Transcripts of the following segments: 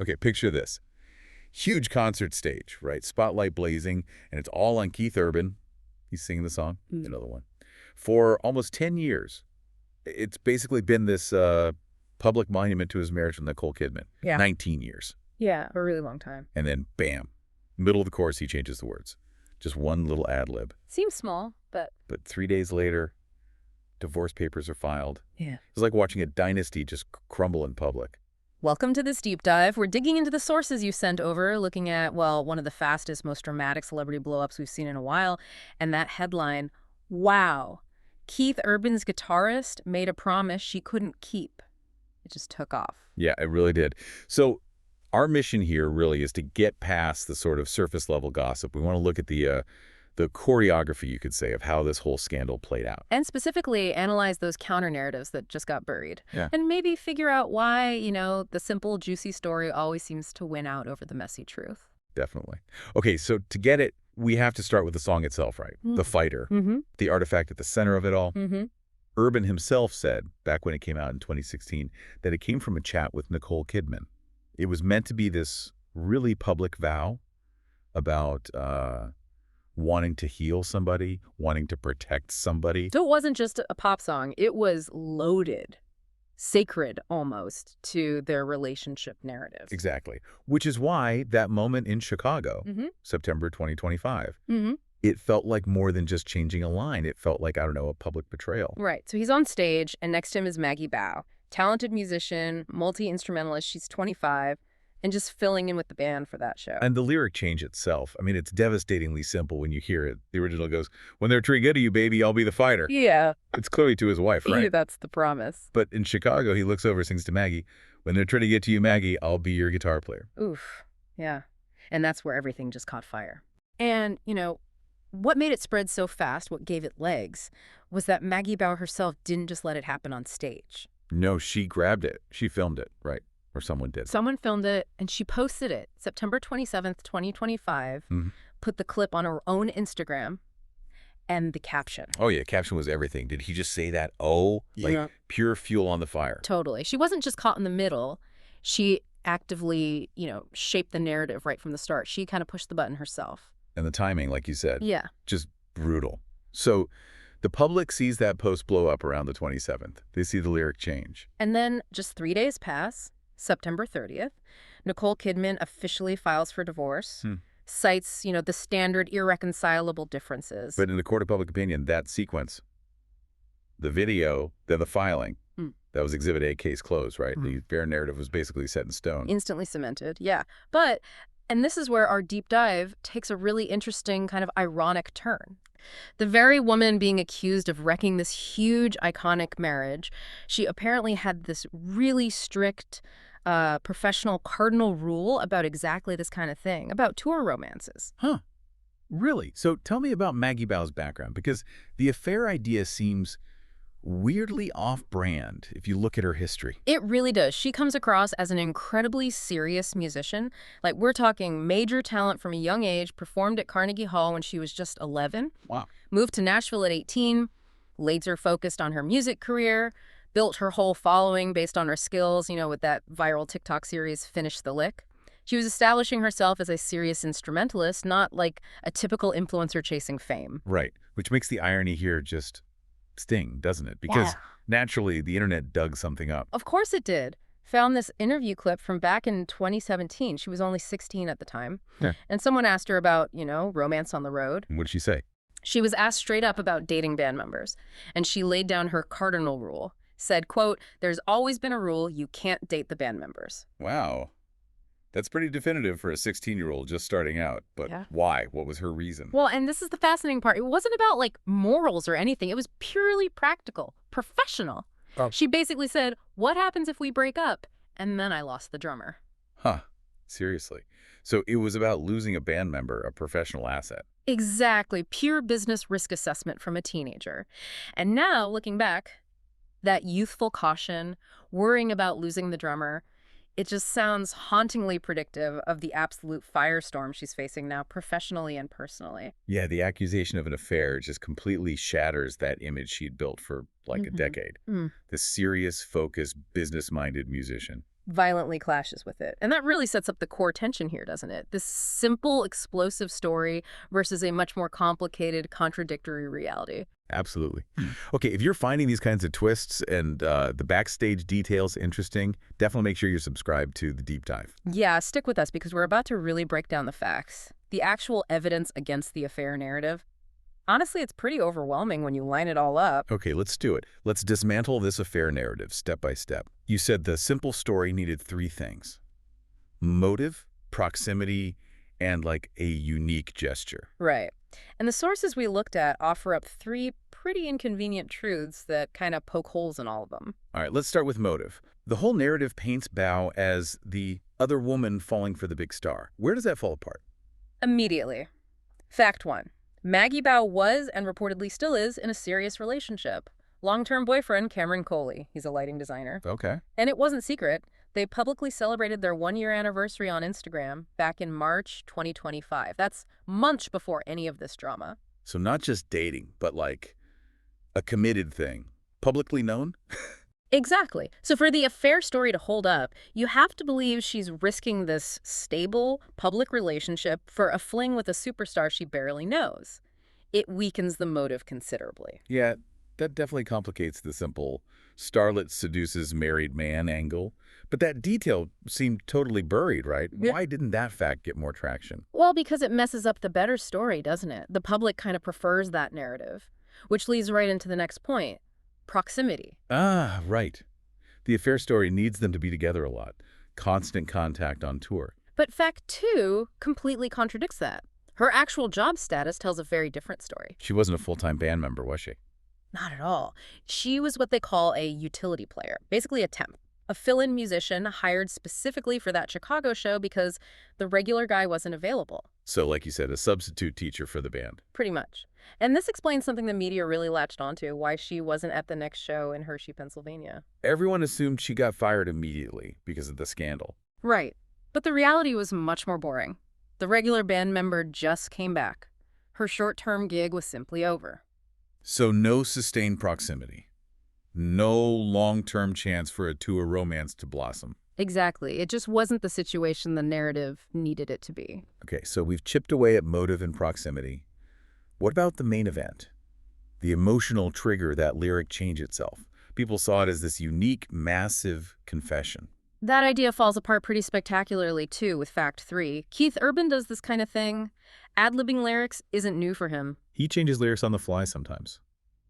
Okay, picture this. Huge concert stage, right? Spotlight blazing, and it's all on Keith Urban. He's singing the song, another one. For almost 10 years. It's basically been this public monument to his marriage with Nicole Kidman. Yeah. 19 years. Yeah, a really long time. And then, bam, middle of the chorus, he changes the words. Just one little ad lib. Seems small, but... But 3 days later, divorce papers are filed. Yeah. It's like watching a dynasty just crumble in public. Welcome to this deep dive. We're digging into the sources you sent over, looking at, well, one of the fastest, most dramatic celebrity blow-ups we've seen in a while. And that headline, wow, Keith Urban's guitarist made a promise she couldn't keep. It just took off. Yeah, it really did. So our mission here really is to get past the sort of surface level gossip. We want to look at the choreography, you could say, of how this whole scandal played out. And specifically analyze those counter-narratives that just got buried. Yeah. And maybe figure out why, the simple, juicy story always seems to win out over the messy truth. Definitely. Okay, so to get it, we have to start with the song itself, right? The Fighter, the artifact at the center of it all. Urban himself said, back when it came out in 2016, that it came from a chat with Nicole Kidman. It was meant to be this really public vow about wanting to heal somebody, wanting to protect somebody. So it wasn't just a pop song. It was loaded, sacred almost, to their relationship narrative. Exactly. Which is why that moment in Chicago, September 2025, it felt like more than just changing a line. It felt like, I don't know, a public betrayal. Right. So he's on stage, and next to him is Maggie Baugh, talented musician, multi-instrumentalist. She's 25. And just filling in with the band for that show. And the lyric change itself, I mean, it's devastatingly simple when you hear it. The original goes, when they're treated good to you, baby, I'll be the fighter. Yeah. It's clearly to his wife, right? That's the promise. But in Chicago, he looks over, sings to Maggie, when they're trying to get to you, Maggie, I'll be your guitar player. Oof. Yeah. And that's where everything just caught fire. And, what made it spread so fast, what gave it legs, was that Maggie Baugh herself didn't just let it happen on stage. No, she grabbed it. She filmed it, right? Or someone did. Someone filmed it, and she posted it September 27th, 2025, put the clip on her own Instagram, and the caption. Oh, yeah, caption was everything. Did he just say that? Oh, like pure fuel on the fire. Totally. She wasn't just caught in the middle. She actively, shaped the narrative right from the start. She kind of pushed the button herself. And the timing, like you said. Yeah. Just brutal. So the public sees that post blow up around the 27th. They see the lyric change. And then just 3 days pass. September 30th, Nicole Kidman officially files for divorce, cites, the standard irreconcilable differences. But in the court of public opinion, that sequence, the video, then the filing, that was Exhibit A, case closed, right? The bare narrative was basically set in stone. Instantly cemented, yeah. And this is where our deep dive takes a really interesting kind of ironic turn. The very woman being accused of wrecking this huge, iconic marriage, she apparently had this really strict professional cardinal rule about exactly this kind of thing, about tour romances. Huh. Really? So tell me about Maggie Baugh's background, because the affair idea seems weirdly off-brand if you look at her history. It really does. She comes across as an incredibly serious musician. Like, we're talking major talent from a young age, performed at Carnegie Hall when she was just 11. Wow. Moved to Nashville at 18, laser focused on her music career, built her whole following based on her skills, with that viral TikTok series, Finish the Lick. She was establishing herself as a serious instrumentalist, not like a typical influencer chasing fame. Right, which makes the irony here just sting, doesn't it? Because naturally, the internet dug something up. Of course it did. Found this interview clip from back in 2017. She was only 16 at the time. Yeah. And someone asked her about, romance on the road. And what did she say? She was asked straight up about dating band members. And she laid down her cardinal rule. Said, quote, "There's always been a rule, you can't date the band members." Wow. That's pretty definitive for a 16-year-old just starting out. But why? What was her reason? Well, and this is the fascinating part. It wasn't about, morals or anything. It was purely practical, professional. Oh. She basically said, what happens if we break up? And then I lost the drummer. Huh. Seriously. So it was about losing a band member, a professional asset. Exactly. Pure business risk assessment from a teenager. And now, looking back, that youthful caution, worrying about losing the drummer, it just sounds hauntingly predictive of the absolute firestorm she's facing now, professionally and personally. Yeah, the accusation of an affair just completely shatters that image she'd built for a decade. The serious, focused, business-minded musician. violently clashes with it. And that really sets up the core tension here, doesn't it? This simple, explosive story versus a much more complicated, contradictory reality. Absolutely. Okay, if you're finding these kinds of twists and the backstage details interesting, definitely make sure you're subscribed to the Deep Dive. Yeah, stick with us because we're about to really break down the facts. The actual evidence against the affair narrative. Honestly, it's pretty overwhelming when you line it all up. Okay, let's do it. Let's dismantle this affair narrative step by step. You said the simple story needed three things: motive, proximity, and like a unique gesture. Right. And the sources we looked at offer up three pretty inconvenient truths that kind of poke holes in all of them. All right, let's start with motive. The whole narrative paints Bao as the other woman falling for the big star. Where does that fall apart? Immediately. Fact one. Maggie Baugh was, and reportedly still is, in a serious relationship. Long-term boyfriend Cameron Coley. He's a lighting designer. Okay. And it wasn't secret. They publicly celebrated their one-year anniversary on Instagram back in March 2025. That's months before any of this drama. So not just dating, but like a committed thing. Publicly known? Exactly. So for the affair story to hold up, you have to believe she's risking this stable, public relationship for a fling with a superstar she barely knows. It weakens the motive considerably. Yeah, that definitely complicates the simple starlet seduces married man angle. But that detail seemed totally buried, right? Yeah. Why didn't that fact get more traction? Well, because it messes up the better story, doesn't it? The public kind of prefers that narrative, which leads right into the next point. Proximity. Ah, right. The affair story needs them to be together a lot. Constant contact on tour. But fact two completely contradicts that. Her actual job status tells a very different story. She wasn't a full-time band member, was she? Not at all. She was what they call a utility player, basically a temp. A fill-in musician hired specifically for that Chicago show because the regular guy wasn't available. So, like you said, a substitute teacher for the band. Pretty much. And this explains something the media really latched onto, why she wasn't at the next show in Hershey, Pennsylvania. Everyone assumed she got fired immediately because of the scandal. Right. But the reality was much more boring. The regular band member just came back. Her short-term gig was simply over. So no sustained proximity. No long-term chance for a tour romance to blossom. Exactly. It just wasn't the situation the narrative needed it to be. Okay, so we've chipped away at motive and proximity. What about the main event? The emotional trigger, that lyric change itself. People saw it as this unique, massive confession. That idea falls apart pretty spectacularly, too, with fact three. Keith Urban does this kind of thing. Ad-libbing lyrics isn't new for him. He changes lyrics on the fly sometimes.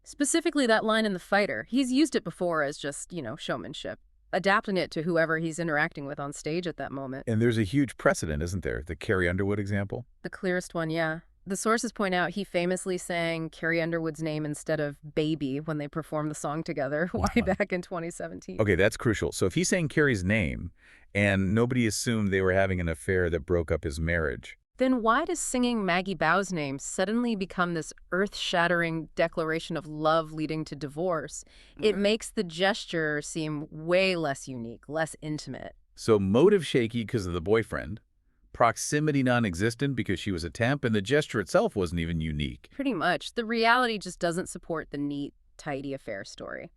Specifically that line in The Fighter. He's used it before as just, showmanship, adapting it to whoever he's interacting with on stage at that moment. And there's a huge precedent, isn't there? The Carrie Underwood example? The clearest one, yeah. The sources point out he famously sang Carrie Underwood's name instead of Baby when they performed the song together way back in 2017. Okay, that's crucial. So if he sang Carrie's name and nobody assumed they were having an affair that broke up his marriage, then why does singing Maggie Baugh's name suddenly become this earth-shattering declaration of love leading to divorce? It makes the gesture seem way less unique, less intimate. So motive shaky because of the boyfriend, proximity non-existent because she was a temp, and the gesture itself wasn't even unique. Pretty much. The reality just doesn't support the neat, tidy affair story.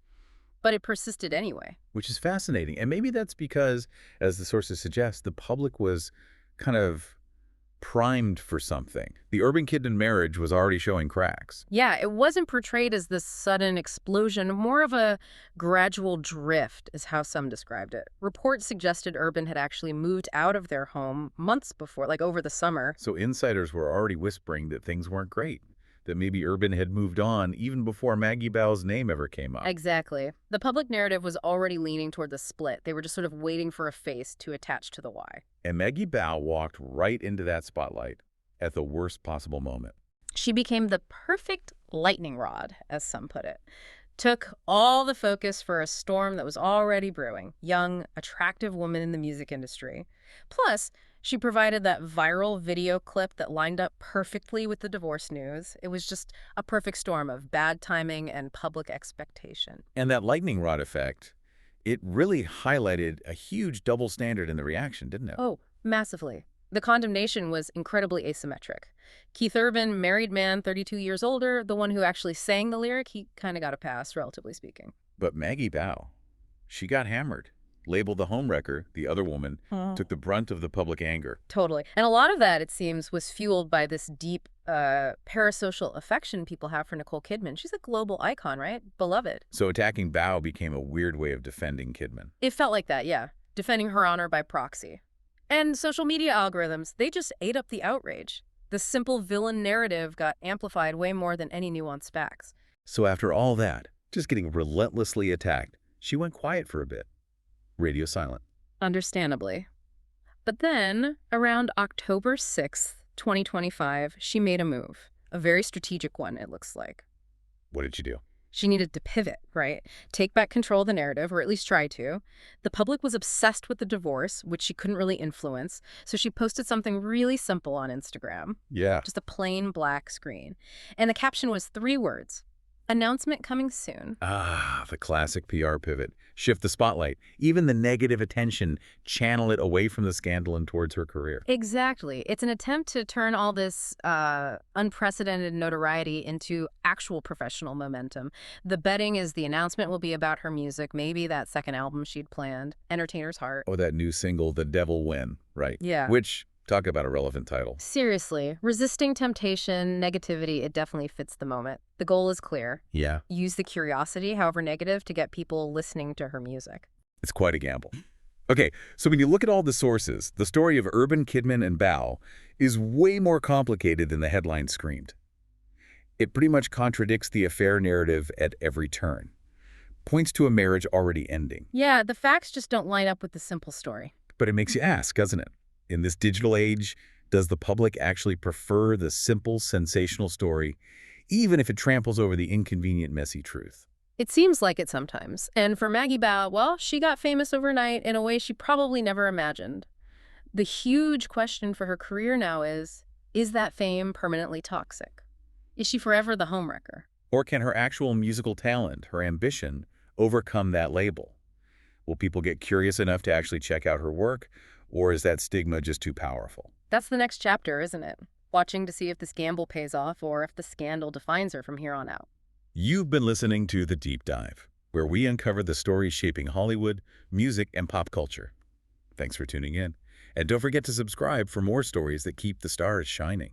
But it persisted anyway. Which is fascinating. And maybe that's because, as the sources suggest, the public was kind of primed for something. The Urban Kidman marriage was already showing cracks. Yeah, it wasn't portrayed as this sudden explosion, more of a gradual drift is how some described it. Reports suggested Urban had actually moved out of their home months before, like over the summer. So insiders were already whispering that things weren't great, that maybe Urban had moved on even before Maggie Baugh's name ever came up. Exactly. The public narrative was already leaning toward the split. They were just sort of waiting for a face to attach to the Y. And Maggie Baugh walked right into that spotlight at the worst possible moment. She became the perfect lightning rod, as some put it. Took all the focus for a storm that was already brewing. Young, attractive woman in the music industry. Plus, she provided that viral video clip that lined up perfectly with the divorce news. It was just a perfect storm of bad timing and public expectation. And that lightning rod effect, it really highlighted a huge double standard in the reaction, didn't it? Oh, massively. The condemnation was incredibly asymmetric. Keith Urban, married man, 32 years older, the one who actually sang the lyric, he kind of got a pass, relatively speaking. But Maggie Baugh, she got hammered. Labeled the homewrecker, the other woman, Oh. took the brunt of the public anger. Totally. And a lot of that, it seems, was fueled by this deep parasocial affection people have for Nicole Kidman. She's a global icon, right? Beloved. So attacking Baugh became a weird way of defending Kidman. It felt like that, yeah. Defending her honor by proxy. And social media algorithms, they just ate up the outrage. The simple villain narrative got amplified way more than any nuanced facts. So after all that, just getting relentlessly attacked, she went quiet for a bit. Radio silent. Understandably. But then, around October 6th, 2025, she made a move. A very strategic one, it looks like. What did she do? She needed to pivot, right? Take back control of the narrative, or at least try to. The public was obsessed with the divorce, which she couldn't really influence, so she posted something really simple on Instagram. Yeah. Just a plain black screen. And the caption was 3 words. Announcement coming soon. Ah, the classic PR pivot. Shift the spotlight. Even the negative attention, channel it away from the scandal and towards her career. Exactly. It's an attempt to turn all this unprecedented notoriety into actual professional momentum. The betting is the announcement will be about her music, maybe that second album she'd planned, Entertainer's Heart. Oh, that new single, The Devil Win, right? Yeah. Which, talk about a relevant title. Seriously, resisting temptation, negativity, it definitely fits the moment. The goal is clear. Yeah. Use the curiosity, however negative, to get people listening to her music. It's quite a gamble. Okay, so when you look at all the sources, the story of Urban, Kidman, and Baugh is way more complicated than the headline screamed. It pretty much contradicts the affair narrative at every turn. Points to a marriage already ending. Yeah, the facts just don't line up with the simple story. But it makes you ask, doesn't it? In this digital age, does the public actually prefer the simple, sensational story, even if it tramples over the inconvenient, messy truth? It seems like it sometimes. And for Maggie Baugh, well, she got famous overnight in a way she probably never imagined. The huge question for her career now is that fame permanently toxic? Is she forever the homewrecker? Or can her actual musical talent, her ambition, overcome that label? Will people get curious enough to actually check out her work, or is that stigma just too powerful? That's the next chapter, isn't it? Watching to see if this gamble pays off or if the scandal defines her from here on out. You've been listening to The Deep Dive, where we uncover the stories shaping Hollywood, music, and pop culture. Thanks for tuning in. And don't forget to subscribe for more stories that keep the stars shining.